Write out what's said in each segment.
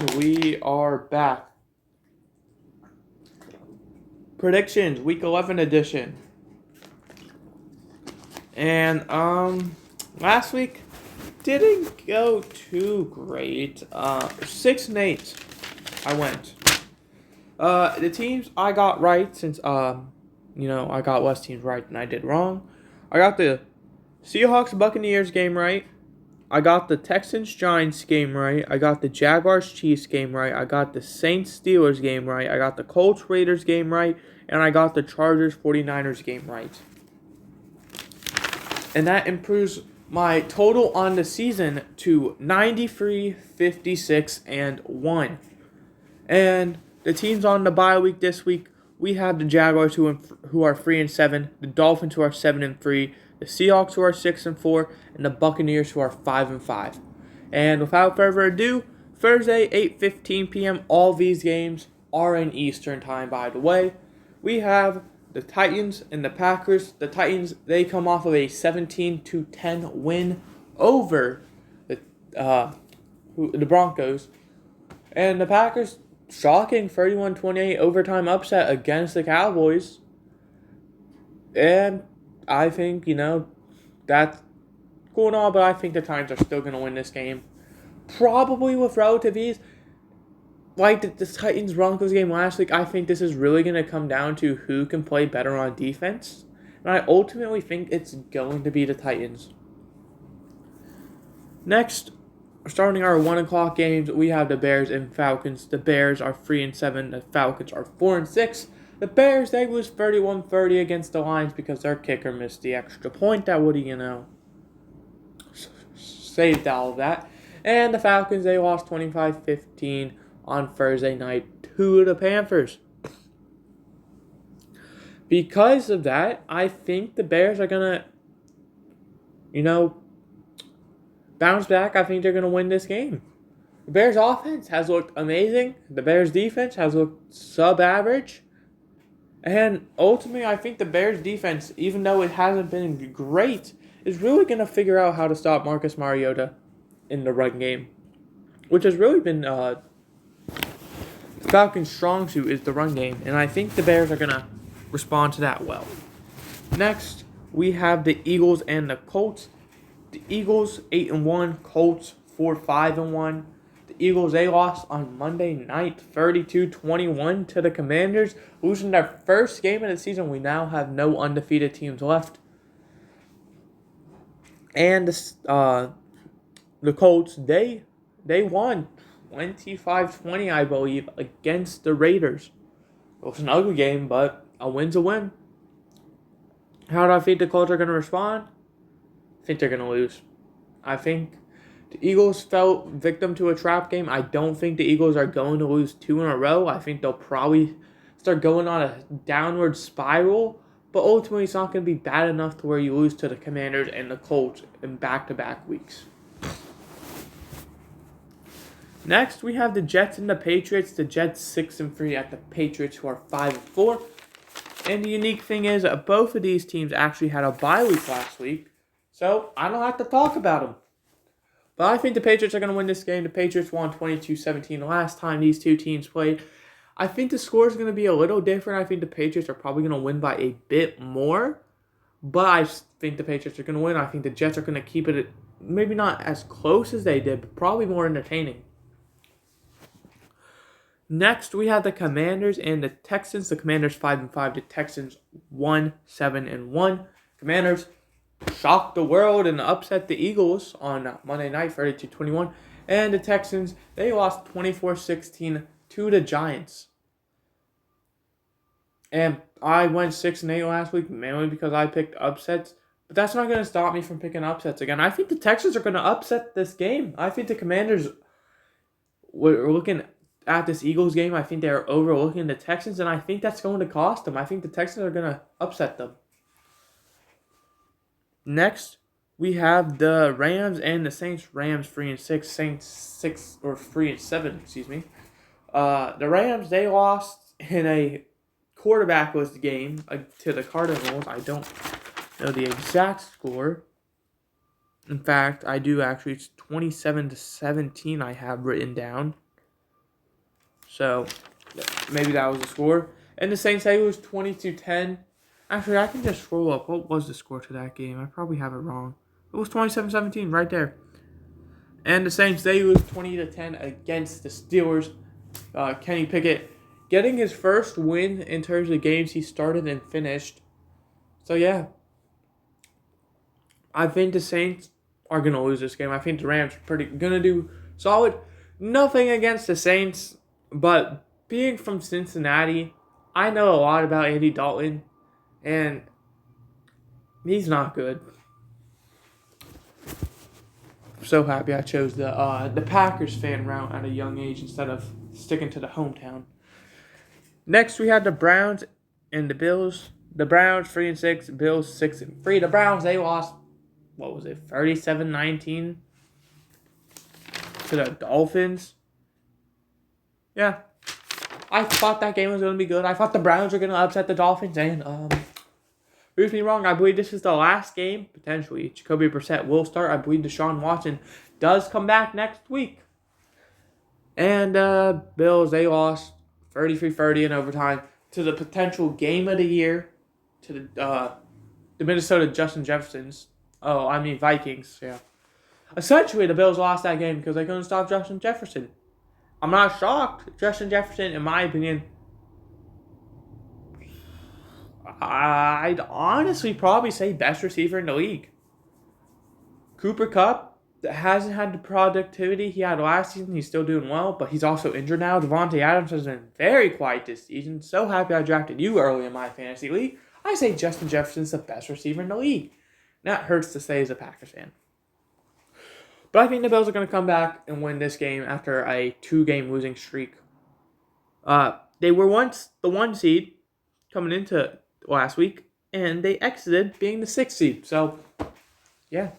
And we are back. Predictions, week 11 edition. And last week didn't go too great. 6-8 I went. The teams I got right, since I got less teams right than I did wrong. I got the Seahawks Buccaneers game right. I got the Texans Giants game right. I got the Jaguars Chiefs game right. I got the Saints Steelers game right. I got the Colts Raiders game right. And I got the Chargers 49ers game right. And that improves my total on the season to 93, 56, and 1. And the teams on the bye week this week, we have the Jaguars who are 3-7, the Dolphins who are 7-3, the Seahawks who are 6-4, and the Buccaneers who are 5-5. And without further ado, Thursday, 8:15 p.m. All these games are in Eastern time, by the way. We have the Titans and the Packers. The Titans, they come off of a 17-10 win over the Broncos. And the Packers, shocking 31-28 overtime upset against the Cowboys. And I think, that's cool and all, but I think the Titans are still going to win this game. Probably with relative ease. Like the Titans-Broncos game last week, I think this is really going to come down to who can play better on defense. And I ultimately think it's going to be the Titans. Next, starting our 1 o'clock games, we have the Bears and Falcons. The Bears are 3-7. The Falcons are 4-6. The Bears, they lose 31-30 against the Lions because their kicker missed the extra point. That would have, saved all of that. And the Falcons, they lost 25-15 on Thursday night to the Panthers. Because of that, I think the Bears are going to, bounce back. I think they're going to win this game. The Bears' offense has looked amazing. The Bears' defense has looked sub-average. And ultimately, I think the Bears' defense, even though it hasn't been great, is really going to figure out how to stop Marcus Mariota in the run game. Which has really been the Falcons' strong suit is the run game. And I think the Bears are going to respond to that well. Next, we have the Eagles and the Colts. The Eagles 8-1, Colts 4-5-1. The Eagles, they lost on Monday night 32-21 to the Commanders, losing their first game of the season. We now have no undefeated teams left. And the Colts, they won 25-20, I believe, against the Raiders. It was an ugly game, but a win's a win. How do I think the Colts are going to respond? I think they're going to lose. I think the Eagles fell victim to a trap game. I don't think the Eagles are going to lose 2 in a row. I think they'll probably start going on a downward spiral. But ultimately, it's not going to be bad enough to where you lose to the Commanders and the Colts in back-to-back weeks. Next, we have the Jets and the Patriots. The Jets 6-3 at the Patriots, who are 5-4. And the unique thing is that both of these teams actually had a bye week last week. So, I don't have to talk about them. But I think the Patriots are going to win this game. The Patriots won 22-17 the last time these two teams played. I think the score is going to be a little different. I think the Patriots are probably going to win by a bit more. But I think the Patriots are going to win. I think the Jets are going to keep it maybe not as close as they did, but probably more entertaining. Next, we have the Commanders and the Texans. The Commanders 5-5. The Texans 1-7-1. Commanders shocked the world and upset the Eagles on Monday night, 32-21. And the Texans, they lost 24-16 to the Giants. And I went 6-8 last week, mainly because I picked upsets. But that's not going to stop me from picking upsets again. I think the Texans are going to upset this game. I think the Commanders were looking at this Eagles game. I think they're overlooking the Texans, and I think that's going to cost them. I think the Texans are going to upset them. Next, we have the Rams and the Saints. Rams 3-6, Saints 3-7. Excuse me. The Rams, they lost in a quarterbackless game to the Cardinals. I don't know the exact score. In fact, I do actually. It's 27-17. I have written down. So maybe that was the score. And the Saints say it was 22-10. Actually, I can just scroll up. What was the score to that game? I probably have it wrong. It was 27-17 right there. And the Saints, they lose 20-10 against the Steelers. Kenny Pickett getting his first win in terms of games he started and finished. So, yeah. I think the Saints are going to lose this game. I think the Rams are going to do solid. Nothing against the Saints, but being from Cincinnati, I know a lot about Andy Dalton, and he's not good. I'm so happy I chose the Packers fan route at a young age instead of sticking to the hometown. Next, we had the Browns and the Bills. The Browns 3-6, Bills 6-3. The Browns, they lost, 37-19 to the Dolphins. Yeah. I thought that game was going to be good. I thought the Browns were going to upset the Dolphins. And, prove me wrong, I believe this is the last game. Potentially, Jacoby Brissett will start. I believe Deshaun Watson does come back next week. And, Bills, they lost 33-30 in overtime to the potential game of the year. To the Minnesota Justin Jeffersons. Vikings, yeah. Essentially, the Bills lost that game because they couldn't stop Justin Jefferson. I'm not shocked. Justin Jefferson, in my opinion, I'd honestly probably say best receiver in the league. Cooper Kupp hasn't had the productivity he had last season. He's still doing well, but he's also injured now. Devontae Adams has been very quiet this season. So happy I drafted you early in my fantasy league. I say Justin Jefferson's the best receiver in the league. That hurts to say as a Packers fan. But I think the Bills are going to come back and win this game after a 2-game losing streak. They were once the 1 seed coming into last week, and they exited being the 6th seed. So, yeah.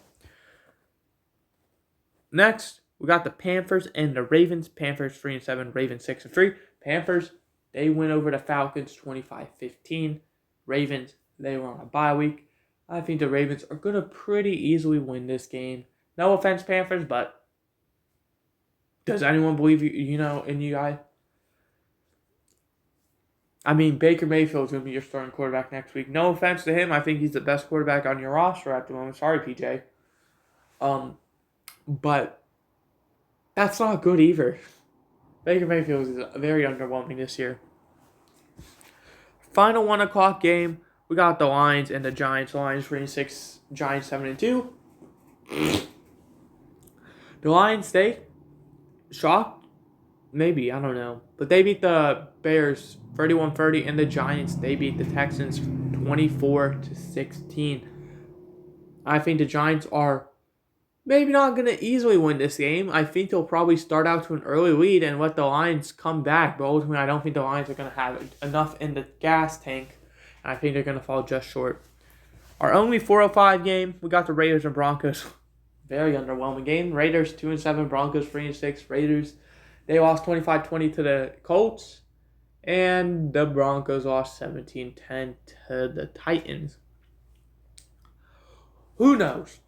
Next, we got the Panthers and the Ravens. Panthers 3-7, Ravens 6-3. Panthers, they win over the Falcons 25-15. Ravens, they were on a bye week. I think the Ravens are going to pretty easily win this game. No offense, Panthers, but does anyone believe in you guys? I mean, Baker Mayfield's going to be your starting quarterback next week. No offense to him. I think he's the best quarterback on your roster at the moment. Sorry, PJ. But that's not good either. Baker Mayfield is very underwhelming this year. Final 1 o'clock game. We got the Lions and the Giants. Lions 3-6, Giants 7-2. The Lions, they shocked? Maybe, I don't know. But they beat the Bears 31-30, and the Giants, they beat the Texans 24-16. I think the Giants are maybe not going to easily win this game. I think they'll probably start out to an early lead and let the Lions come back. But ultimately, I don't think the Lions are going to have enough in the gas tank. I think they're going to fall just short. Our only 4:05 game, we got the Raiders and Broncos. Very underwhelming game. Raiders 2-7, Broncos 3-6. Raiders, they lost 25-20 to the Colts. And the Broncos lost 17-10 to the Titans. Who knows?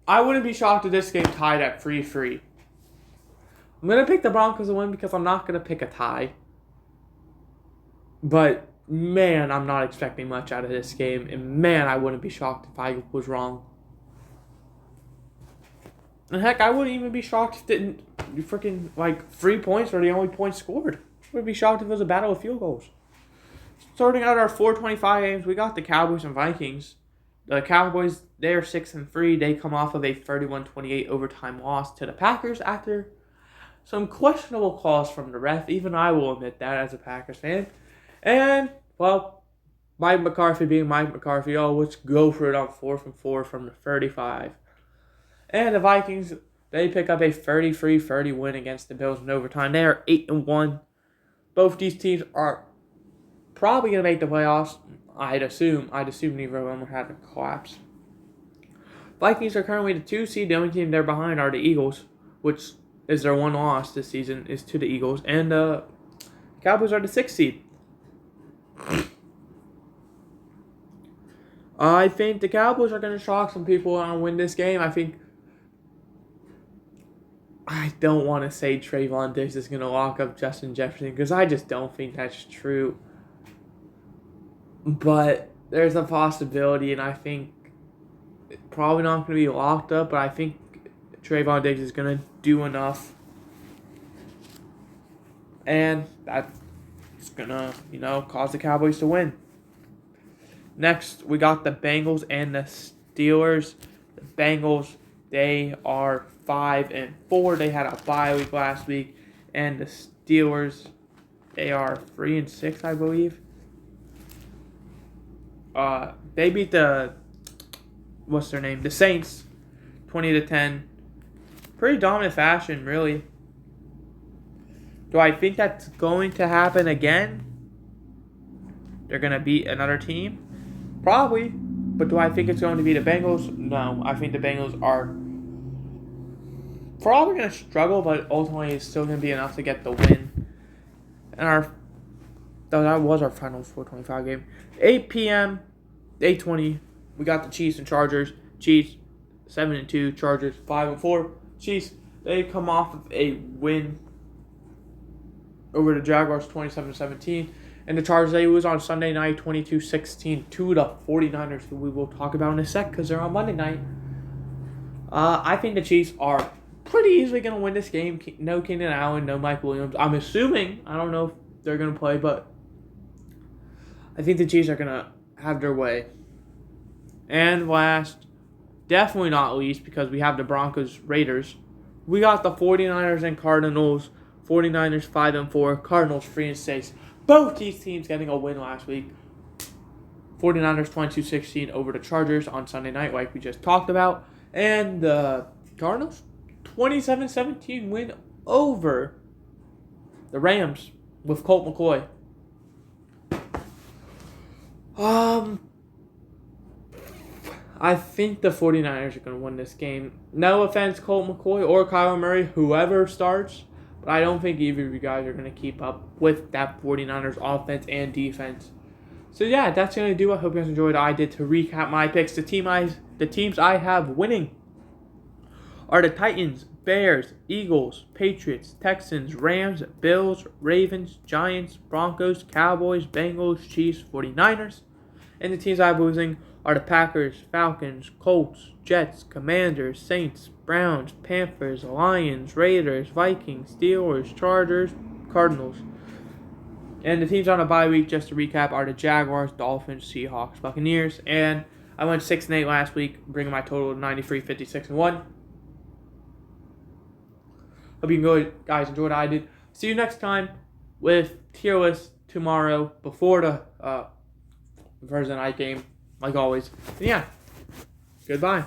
I wouldn't be shocked if this game tied at 3-3. I'm going to pick the Broncos to win because I'm not going to pick a tie. But, man, I'm not expecting much out of this game. And, man, I wouldn't be shocked if I was wrong. And, heck, I wouldn't even be shocked if it didn't freaking, 3 points were the only points scored. I wouldn't be shocked if it was a battle of field goals. Starting out our 4:25 games, we got the Cowboys and Vikings. The Cowboys, they're 6-3. They come off of a 31-28 overtime loss to the Packers after some questionable calls from the ref. Even I will admit that as a Packers fan. And, well, Mike McCarthy being Mike McCarthy. Oh, let's go for it on 4th and 4 from the 35. And the Vikings, they pick up a 33-30 win against the Bills in overtime. They are 8-1. Both these teams are probably going to make the playoffs. I'd assume neither of them will have a collapse. Vikings are currently the 2 seed. The only team they're behind are the Eagles, which is their one loss this season is to the Eagles. And the Cowboys are the 6th seed. I think the Cowboys are going to shock some people and win this game. I think I don't want to say Trayvon Diggs is going to lock up Justin Jefferson because I just don't think that's true. But there's a possibility, and I think it's probably not going to be locked up, but I think Trayvon Diggs is going to do enough. And that's going to, cause the Cowboys to win. Next, we got the Bengals and the Steelers. The Bengals, they are 5-4. They had a bye week last week. And the Steelers, they are 3-6, I believe. They beat the Saints, 20-10. Pretty dominant fashion, really. Do I think that's going to happen again? They're going to beat another team? Probably. But do I think it's going to be the Bengals? No. I think the Bengals are probably going to struggle, but ultimately it's still going to be enough to get the win. And that was our final 425 game. 8 p.m., 8:20, we got the Chiefs and Chargers. Chiefs, 7-2. Chargers, 5-4. Chiefs, they come off of a win over the Jaguars, 27-17. And the Chargers, they lose on Sunday night, 22-16 to the 49ers, who we will talk about in a sec because they're on Monday night. I think the Chiefs are pretty easily going to win this game. No Keenan Allen, no Mike Williams. I'm assuming. I don't know if they're going to play, but I think the Chiefs are going to have their way. And last, definitely not least, because we have the Broncos-Raiders, we got the 49ers and Cardinals. 49ers 5-4, Cardinals 3-6. Both these teams getting a win last week. 49ers 22-16 over the Chargers on Sunday night, like we just talked about. And the Cardinals 27-17 win over the Rams with Colt McCoy. I think the 49ers are going to win this game. No offense, Colt McCoy or Kyler Murray, whoever starts. But I don't think either of you guys are going to keep up with that 49ers offense and defense. So yeah, that's going to do it. I hope you guys enjoyed. I did to recap my picks. The teams I have winning are the Titans, Bears, Eagles, Patriots, Texans, Rams, Bills, Ravens, Giants, Broncos, Cowboys, Bengals, Chiefs, 49ers. And the teams I have losing are the Packers, Falcons, Colts, Jets, Commanders, Saints, Browns, Panthers, Lions, Raiders, Vikings, Steelers, Chargers, Cardinals. And the teams on a bye week, just to recap, are the Jaguars, Dolphins, Seahawks, Buccaneers. And I went 6-8 last week, bringing my total to 93, 56, and 1. Hope you guys enjoyed what I did. See you next time with tier list tomorrow before the Thursday night game, like always. And yeah, goodbye.